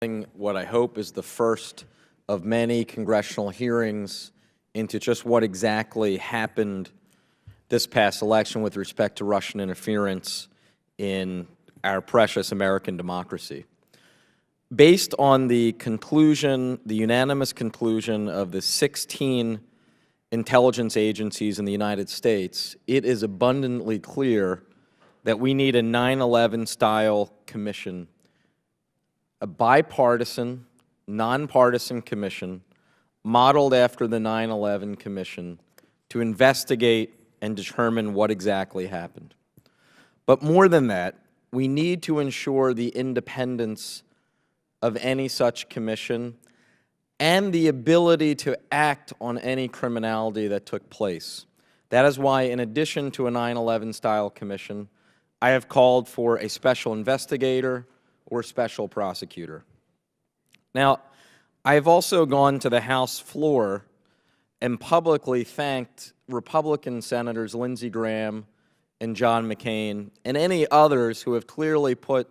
what I hope is the first of many congressional hearings into just what exactly happened this past election with respect to Russian interference in our precious American democracy. Based on the conclusion, the unanimous conclusion of the 16 intelligence agencies in the United States, it is abundantly clear that we need a 9/11-style commission, a bipartisan, nonpartisan commission modeled after the 9/11 Commission to investigate and determine what exactly happened. But more than that, we need to ensure the independence of any such commission and the ability to act on any criminality that took place. That is why, in addition to a 9/11-style commission, I have called for a special investigator or special prosecutor. Now, I have also gone to the House floor and publicly thanked Republican Senators Lindsey Graham and John McCain and any others who have clearly put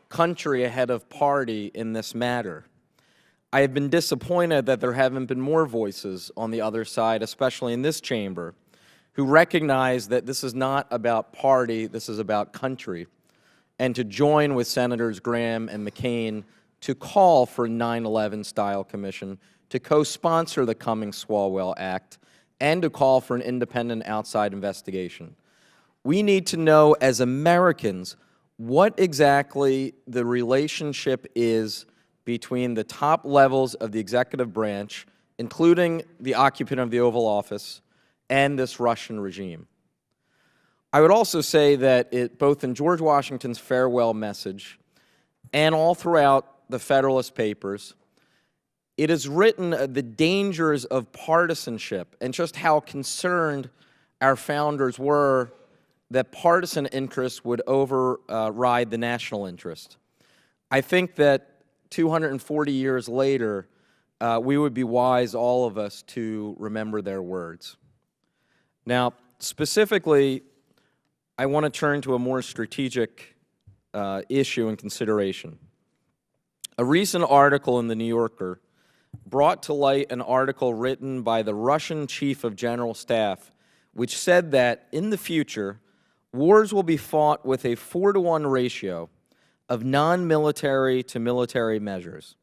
country ahead of party in this matter. I have been disappointed that there haven't been more voices on the other side, especially in this chamber, who recognize that this is not about party, this is about country, and to join with Senators Graham and McCain to call for a 9/11-style commission, to co-sponsor the Cummings-Swalwell Act, and to call for an independent outside investigation. We need to know, as Americans, what exactly the relationship is between the top levels of the executive branch, including the occupant of the Oval Office, and this Russian regime. I would also say that both in George Washington's farewell message and all throughout the Federalist Papers, it is written the dangers of partisanship and just how concerned our founders were that partisan interests would override the national interest. I think that 240 years later, we would be wise, all of us, to remember their words. Now, specifically, I want to turn to a more strategic issue and consideration. A recent article in The New Yorker brought to light an article written by the Russian Chief of General Staff, which said that in the future, wars will be fought with a 4-to-1 ratio of non-military to military measures.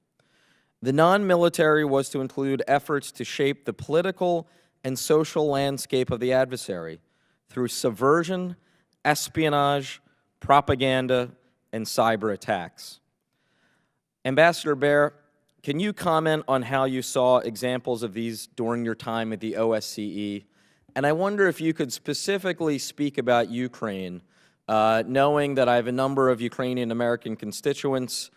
The non-military was to include efforts to shape the political and social landscape of the adversary through subversion, espionage, propaganda, and cyber attacks. Ambassador Baer, can you comment on how you saw examples of these during your time at the OSCE? And I wonder if you could specifically speak about Ukraine, knowing that I have a number of Ukrainian American constituents,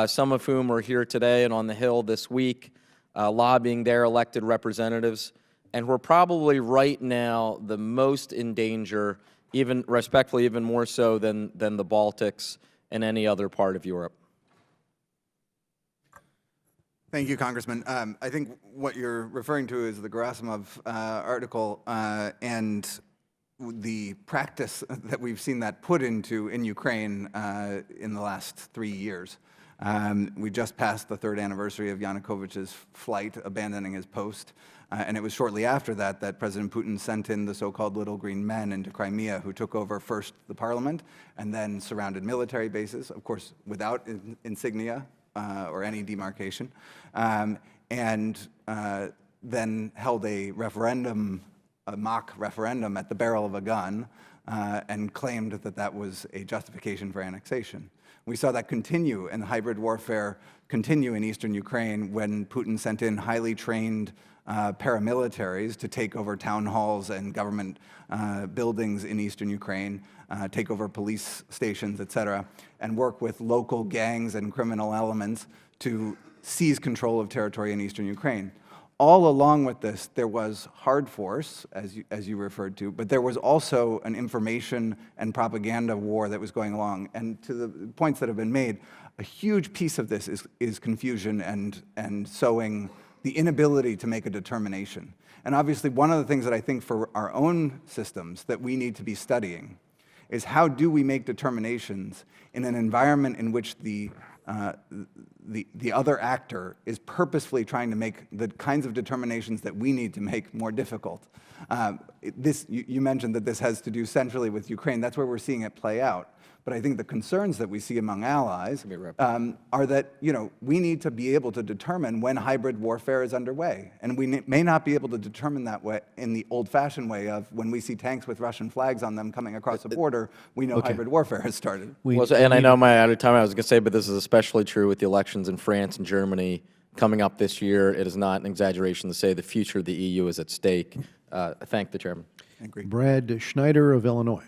some of whom are here today and on the Hill this week, lobbying their elected representatives, and we're probably right now the most in danger, even respectfully, even more so than the Baltics and any other part of Europe. Thank you, Congressman. I think what you're referring to is the Gerasimov article and the practice that we've seen that put into in Ukraine in the last 3 years. We just passed the 3rd anniversary of Yanukovych's flight, abandoning his post, and it was shortly after that that President Putin sent in the so-called Little Green Men into Crimea, who took over first the parliament and then surrounded military bases, of course without insignia or any demarcation, and then held a referendum, a mock referendum at the barrel of a gun, and claimed that that was a justification for annexation. We saw that continue and hybrid warfare continue in eastern Ukraine when Putin sent in highly trained paramilitaries to take over town halls and government buildings in eastern Ukraine, take over police stations, etc., and work with local gangs and criminal elements to seize control of territory in eastern Ukraine. All along with this, there was hard force, as you referred to, but there was also an information and propaganda war that was going along. And to the points that have been made, a huge piece of this is confusion and sowing the inability to make a determination. And obviously, one of the things that I think for our own systems that we need to be studying is how do we make determinations in an environment in which the the other actor is purposefully trying to make the kinds of determinations that we need to make more difficult. You mentioned that this has to do centrally with Ukraine. That's where we're seeing it play out. But I think the concerns that we see among allies are that, we need to be able to determine when hybrid warfare is underway. And we may not be able to determine that way in the old-fashioned way of when we see tanks with Russian flags on them coming across the border, we know hybrid warfare has started. And I know my out of time I was going to say, but this is especially true with the elections in France and Germany coming up this year. It is not an exaggeration to say the future of the EU is at stake. I thank the chairman. I agree. Brad Schneider of Illinois.